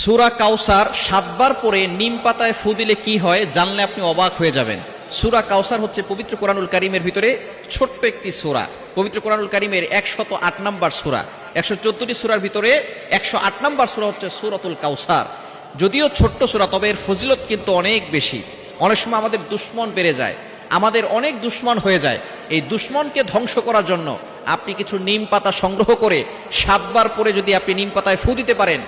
সূরা কাউসার 7 বার পরে নিম পাতায় ফু দিলে কি হয় জানলে আপনি অবাক হয়ে যাবেন। সূরা কাউসার হচ্ছে পবিত্র কোরআনুল কারীমের ভিতরে ছোট্ট একটি সূরা। পবিত্র কোরআনুল কারীমের 108 নম্বর সূরা, 114টি সূরার ভিতরে 108 নম্বর সূরা হচ্ছে সূরাতুল কাউসার। যদিও ছোট্ট সূরা, তবে এর ফজিলত কিন্তু অনেক বেশি। অনেক সময় আমাদের দুশমন বেড়ে যায়, আমাদের অনেক দুশমন হয়ে যায়। এই দুশমনকে ধ্বংস করার জন্য আপনি কিছু নিম পাতা সংগ্রহ করে 7 বার পরে যদি আপনি নিম পাতায় ফু দিতে পারেন,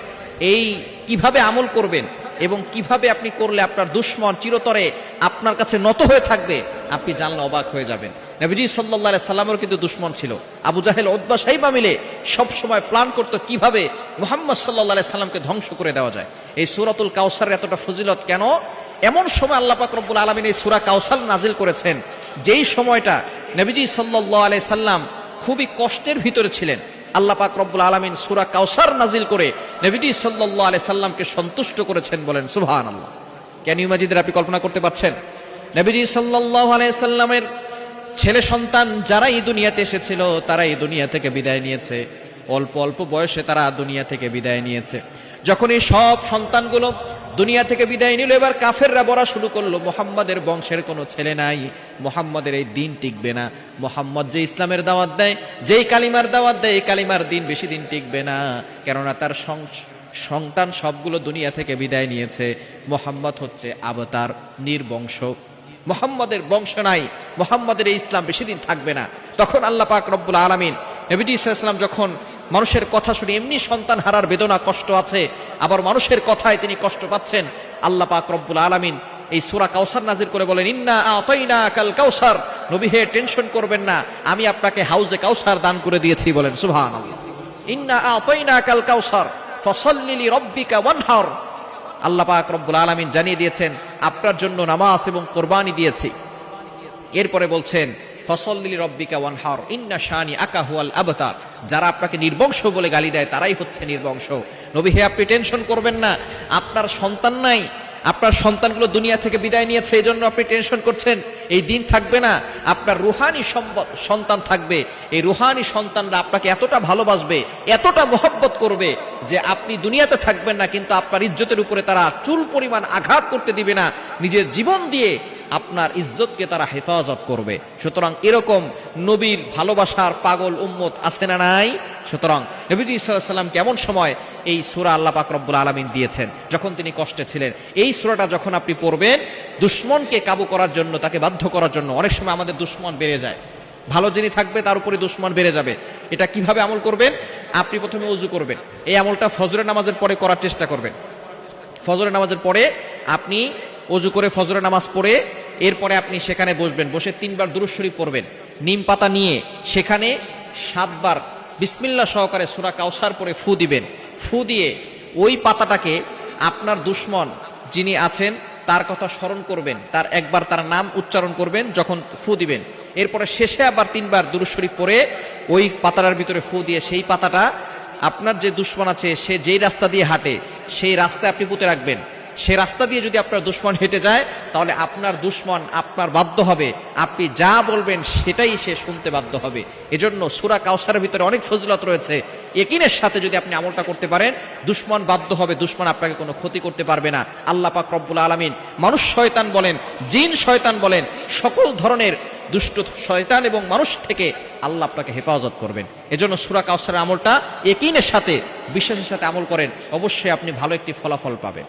এই কিভাবে আমল করবেন এবং কিভাবে আপনি করলে আপনার দুশমন চিরতরে আপনার কাছে নত হয়ে থাকবে, আপনি জানলে অবাক হয়ে যাবেন। নবীজি সাল্লাল্লাহু আলাইহি সাল্লামের কিন্তু দুশমন ছিল। আবু জাহেল, উতবা, শাইবা মিলে সব সময় প্ল্যান করতো কিভাবে মুহাম্মদ সাল্লাল্লাহু আলাইহি সাল্লামকে ধ্বংস করে দেওয়া যায়। এই সূরাতুল কাউসারের এতটা ফজিলত কেন? এমন সময় আল্লাহ পাক রব্বুল আলামিন এই সূরা কাউসার নাজিল করেছেন, যেই সময়টা নবীজি সাল্লাল্লাহু আলাইহি সাল্লাম খুবই কষ্টের ভিতরে ছিলেন। আল্লাহ পাক রব্বুল আলামিন সূরা কাউসার নাজিল করে নবীজি সাল্লাল্লাহু আলাইহি সাল্লামকে সন্তুষ্ট করেছেন। বলেন সুবহানাল্লাহ। Can you imagine? আপনি কল্পনা করতে পারছেন? নবীজি সাল্লাল্লাহু আলাইহি সাল্লামের ছেলে সন্তান যারা এই দুনিয়াতে এসেছিল তারা এই দুনিয়া থেকে বিদায় নিয়েছে। অল্প অল্প বয়সে তারা দুনিয়া থেকে বিদায় নিয়েছে। যখন এই সব সন্তানগুলো দুনিয়া থেকে বিদায় নিল, এবার কাফেররা বলা শুরু করলো, মুহাম্মাদের বংশের কোনো ছেলে নাই, মুহাম্মাদের এই দিন টিকবে না। মুহাম্মদ যে ইসলামের দাওয়াত দেয়, যেই কালিমার দাওয়াত দেয়, এই কালিমার দিন বেশি দিন টিকবে না, কেননা তার সন্তান সবগুলো দুনিয়া থেকে বিদায় নিয়েছে। মুহাম্মদ হচ্ছে আবতার, নির্বংশ, মুহাম্মাদের বংশ নাই, মুহাম্মাদের এই ইসলাম বেশি দিন থাকবে না। তখন আল্লাহ পাক রব্বুল আলামিন নবীজি সাল্লাল্লাহু আলাইহি ওয়াসাল্লাম যখন মানুষের কথা শুনে, এমনি সন্তান হারার বেদনা কষ্ট আছে, আবার মানুষের কথায় তিনি কষ্ট পাচ্ছেন, আল্লাহ পাক রব্বুল আলামিন এই সূরা কাউসার নাজিল করে বলেন, ইন্না আতাইনাকাল কাউসার, নবী হে টেনশন করবেন না, আমি আপনাকে হাউজে কাউসার দান করে দিয়েছি। বলেন সুবহানাল্লাহ। ইন্না আতাইনাকাল কাউসার ফাসাল্লি লিরাব্বিকা ওয়ানহার। আল্লাহ পাক রব্বুল আলামিন জানিয়ে দিয়েছেন আপনার জন্য নামাজ এবং কুরবানি দিয়েছি। এরপরে বলছেন ফাসাল্লি লিরাব্বিকা ওয়ানহার ইন্না শানিআকা হুয়াল আবতার। যারা আপনাকে নির্বংশ বলে গালি দেয় তারাই হচ্ছে নির্বংশ। নবী হে আপনি টেনশন করবেন না, আপনার সন্তান নাই, আপনার সন্তানগুলো দুনিয়া থেকে বিদায় নিয়েছে, এই জন্য আপনি টেনশন করছেন, এই দিন থাকবে না। আপনার রুহানি সন্তান থাকবে। এই রুহানি সন্তানরা আপনাকে এতটা ভালোবাসবে, এতটা মহব্বত করবে যে আপনি দুনিয়াতে থাকবেন না, কিন্তু আপনার ইজ্জতের উপরে তারা চুল পরিমাণ আঘাত করতে দিবে না। নিজের জীবন দিয়ে আপনার ইজ্জতকে তারা হেফাজত করবে। সুতরাং এরকম নবীর ভালোবাসার পাগল উম্মত আছে না নাই? সুতরাং নবীজি সাল্লাল্লাহু আলাইহি ওয়াসাল্লাম কেমন সময় এই সূরা আল্লাহ পাক রব্বুল আলামিন দিয়েছেন, যখন তিনি কষ্টে ছিলেন। এই সূরাটা যখন আপনি পড়বেন, দুশমনকে কাবু করার জন্য, তাকে বাধ্য করার জন্য। অনেক সময় আমাদের দুশমন বেড়ে যায়, ভালো যিনি থাকবে তার উপরে দুশমন বেড়ে যাবে। এটা কিভাবে আমল করবেন? আপনি প্রথমে ওযু করবেন। এই আমলটা ফজরের নামাজের পরে করার চেষ্টা করবেন। ফজরের নামাজের পরে আপনি ওযু করে ফজরের নামাজ পড়ে এরপরে আপনি সেখানে বসবেন, বসে 3 বার দুরূদ শরীফ পড়বেন। নিম পাতা নিয়ে সেখানে 7 বার বিসমিল্লাহ সহকারে সূরা কাউসার পড়ে ফু দিবেন। ফু দিয়ে ওই পাতাটাকে আপনার দুশমন যিনি আছেন তার কথা স্মরণ করবেন, তার একবার তার নাম উচ্চারণ করবেন যখন ফু দিবেন। এরপরে শেষে আবার 3 বার দুরূদ শরীফ পড়ে ওই পাতাটার ভিতরে ফু দিয়ে সেই পাতাটা আপনার যে দুশমন আছে সে যেই রাস্তা দিয়ে হাঁটে সেই রাস্তায় আপনি পুঁতে রাখবেন। সে রাস্তা দিয়ে যদি আপনার দুশমন হেঁটে যায়, তাহলে আপনার দুশমন আপনার বাধ্য হবে, আপনি যা বলবেন সেটাই সে শুনতে বাধ্য হবে। এজন্য সূরা কাউসারের ভিতরে অনেক ফজিলত রয়েছে। ইয়াকিনের সাথে যদি আপনি আমলটা করতে পারেন, দুশমন বাধ্য হবে, দুশমন আপনাকে কোনো ক্ষতি করতে পারবে না। আল্লাহ পাক রব্বুল আলামিন মানুষ শয়তান বলেন, জিন শয়তান বলেন, সকল ধরনের দুষ্ট শয়তান এবং মানুষ থেকে আল্লাহ আপনাকে হেফাজত করবেন। এজন্য সূরা কাউসারের আমলটা ইয়াকিনের সাথে, বিশ্বাসের সাথে আমল করেন, অবশ্যই আপনি ভালো একটি ফলাফল পাবেন।